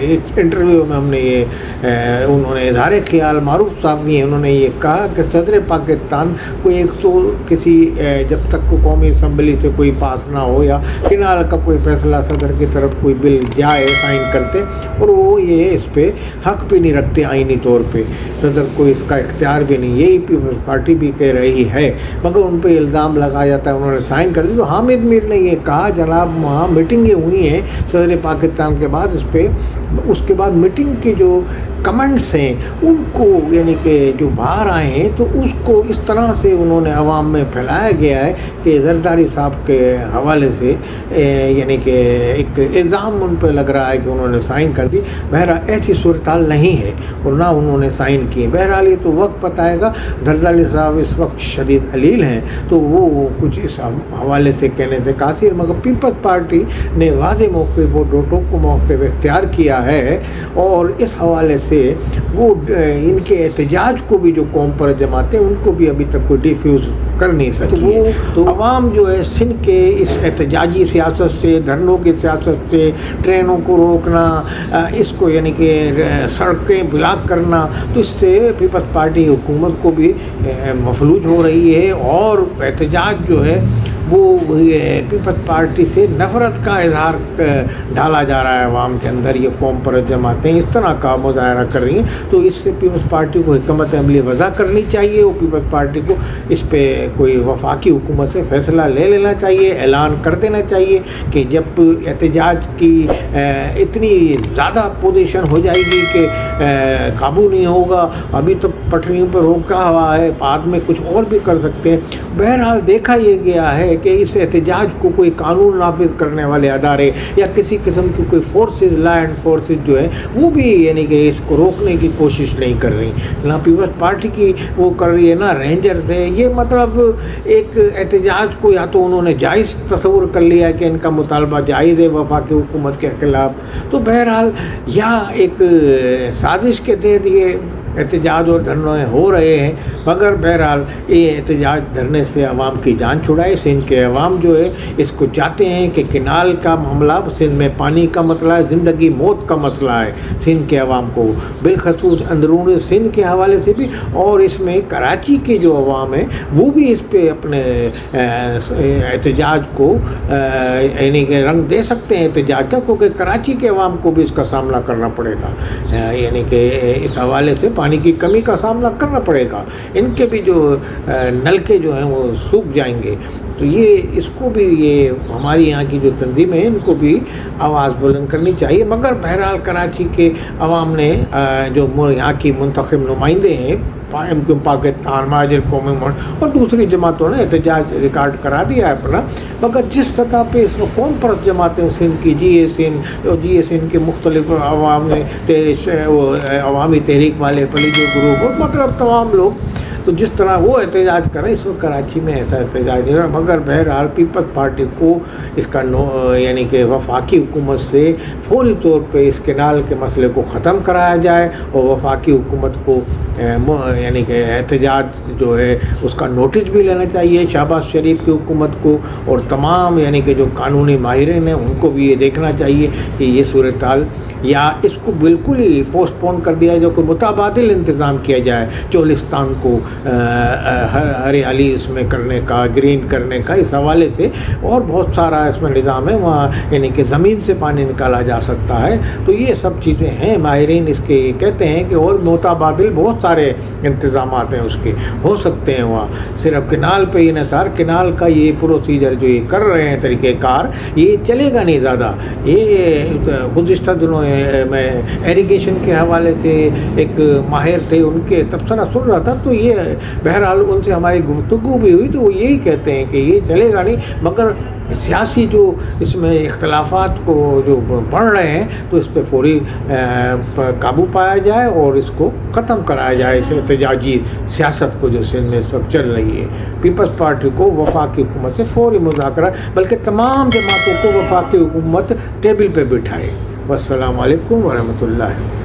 ایک انٹرویو میں ہم نے یہ انہوں نے اظہار خیال، معروف صحافی ہیں، انہوں نے یہ کہا کہ صدر پاکستان کو ایک تو کسی جب تک کو قومی اسمبلی سے کوئی پاس نہ ہو یا کنال کا کوئی فیصلہ صدر کی طرف کوئی بل جائے سائن کرتے، اور وہ یہ اس پہ حق بھی نہیں رکھتے آئینی طور پہ، صدر کو اس کا اختیار بھی نہیں، یہی پیپلز پارٹی بھی کہہ رہی ہے، مگر ان پہ الزام لگایا جاتا ہے انہوں نے سائن کر دی۔ تو حامد میر نے یہ کہا جناب وہاں میٹنگیں ہوئی ہیں صدر پاکستان کے بعد، اس کے بعد میٹنگ کے جو کمنٹس ہیں ان کو یعنی کہ جو باہر آئے ہیں تو اس کو اس طرح سے انہوں نے عوام میں پھیلایا گیا ہے کہ زرداری صاحب کے حوالے سے یعنی کہ ایک الزام ان پہ لگ رہا ہے کہ انہوں نے سائن کر دی۔ بہرحال ایسی صورتحال نہیں ہے اور نہ انہوں نے سائن کیے۔ بہرحال یہ تو وقت بتائے گا۔ زرداری صاحب اس وقت شدید علیل ہیں تو وہ کچھ اس حوالے سے کہنے سے قاصر، مگر پیپلز پارٹی نے واضح موقع پر ٹوک کو موقع اختیار کیا ہے اور اس حوالے سے وہ ان کے احتجاج کو بھی جو قوم پر جماعتیں ان کو بھی ابھی تک کوئی ڈیفیوز کر نہیں سکی ہے۔ تو عوام جو ہے سندھ کے اس احتجاجی سیاست سے، دھرنوں کی سیاست سے، ٹرینوں کو روکنا، اس کو یعنی کہ سڑکیں بلاک کرنا، تو اس سے پیپلز پارٹی حکومت کو بھی مفلوج ہو رہی ہے اور احتجاج جو ہے وہ پیپلز پارٹی سے نفرت کا اظہار ڈالا جا رہا ہے عوام کے اندر۔ یہ قوم پر جماعتیں اس طرح کا مظاہرہ کر رہی ہیں تو اس سے پیپلز پارٹی کو حکمت عملی وضع کرنی چاہیے اور پیپلز پارٹی کو اس پہ کوئی وفاقی حکومت سے فیصلہ لے لینا چاہیے، اعلان کر دینا چاہیے کہ جب احتجاج کی اتنی زیادہ پوزیشن ہو جائے گی کہ قابو نہیں ہوگا، ابھی تو پٹریوں پہ روکا ہوا ہے، بعد میں کچھ اور بھی کر سکتے ہیں۔ بہرحال دیکھا یہ گیا ہے کہ اس احتجاج کو کوئی قانون نافذ کرنے والے ادارے یا کسی قسم کی کوئی فورسز، لا اینڈ فورسز جو ہیں وہ بھی یعنی کہ اس کو روکنے کی کوشش نہیں کر رہی، نہ پیپلز پارٹی کی وہ کر رہی ہے نہ رینجرز ہے۔ یہ مطلب ایک احتجاج کو یا تو انہوں نے جائز تصور کر لیا ہے کہ ان کا مطالبہ جائز ہے وفاقی حکومت کے خلاف، تو بہرحال یا ایک سازش کے تحت یہ احتجاج اور دھرنے ہو رہے ہیں، مگر بہرحال یہ احتجاج دھرنے سے عوام کی جان چھڑائے۔ سندھ کے عوام جو ہے اس کو چاہتے ہیں کہ کنال کا معاملہ سندھ میں پانی کا مسئلہ ہے، زندگی موت کا مسئلہ ہے سندھ کے عوام کو، بالخصوص اندرون سندھ کے حوالے سے بھی، اور اس میں کراچی کے جو عوام ہیں وہ بھی اس پہ اپنے احتجاج کو یعنی کہ رنگ دے سکتے ہیں احتجاج کا، کیونکہ کراچی کے عوام کو بھی اس کا سامنا کرنا پڑے گا، یعنی کہ اس حوالے سے پانی کی کمی کا سامنا کرنا پڑے گا، ان کے بھی جو نلکے جو ہیں وہ سوکھ جائیں گے۔ تو یہ اس کو بھی یہ ہماری یہاں کی جو تنظیمیں ہیں ان کو بھی آواز بلند کرنی چاہیے، مگر بہرحال کراچی کے عوام نے جو یہاں کی منتخب نمائندے ہیں پاکستان، مہاجر قومی اور دوسری جماعتوں نے احتجاج ریکارڈ کرا دیا ہے اپنا، مگر جس سطح پہ اس میں قوم پرست جماعتیں سندھ کی جی اے سندھ کے مختلف عوامی تحریک والے پلیجو گروپ، مطلب تمام لوگ تو جس طرح وہ احتجاج کریں، اس وقت کراچی میں ایسا احتجاج نہیں ہے، مگر بہرحال پیپلز پارٹی کو اس کا یعنی کہ وفاقی حکومت سے فوری طور پہ اس کینال کے مسئلے کو ختم کرایا جائے اور وفاقی حکومت کو یعنی کہ احتجاج جو ہے اس کا نوٹس بھی لینا چاہیے شہباز شریف کی حکومت کو، اور تمام یعنی کہ جو قانونی ماہرین ہیں ان کو بھی یہ دیکھنا چاہیے کہ یہ صورتحال یا اس کو بالکل ہی پوسٹ پون کر دیا جو کہ متبادل انتظام کیا جائے، چولستان کو ہریالی اس میں کرنے کا، گرین کرنے کا، اس حوالے سے اور بہت سارا اس میں نظام ہے وہاں، یعنی کہ زمین سے پانی نکالا جا سکتا ہے۔ تو یہ سب چیزیں ہیں، ماہرین اس کے کہتے ہیں کہ اور متبادل بہت سارے انتظامات ہیں اس کے ہو سکتے ہیں وہاں، صرف کنال پہ ہی نثار کنال کا یہ پروسیجر جو یہ کر رہے ہیں طریقہ کار، یہ چلے گا نہیں زیادہ۔ یہ گزشتہ دنوں میں ایریگیشن کے حوالے سے ایک ماہر تھے، ان کے تبصرہ سن رہا تھا، تو یہ بہرحال ان سے ہماری گفتگو بھی ہوئی تو وہ یہی کہتے ہیں کہ یہ چلے گا نہیں، مگر سیاسی جو اس میں اختلافات کو جو بڑھ رہے ہیں تو اس پہ فوری قابو پایا جائے اور اس کو ختم کرایا جائے، اس احتجاجی سیاست کو جو سندھ میں اس وقت چل رہی ہے۔ پیپلز پارٹی کو وفاقی حکومت سے فوری مذاکرہ، بلکہ تمام جماعتوں کو وفاقی حکومت ٹیبل پہ بٹھائے۔ والسلام علیکم ورحمۃ اللہ۔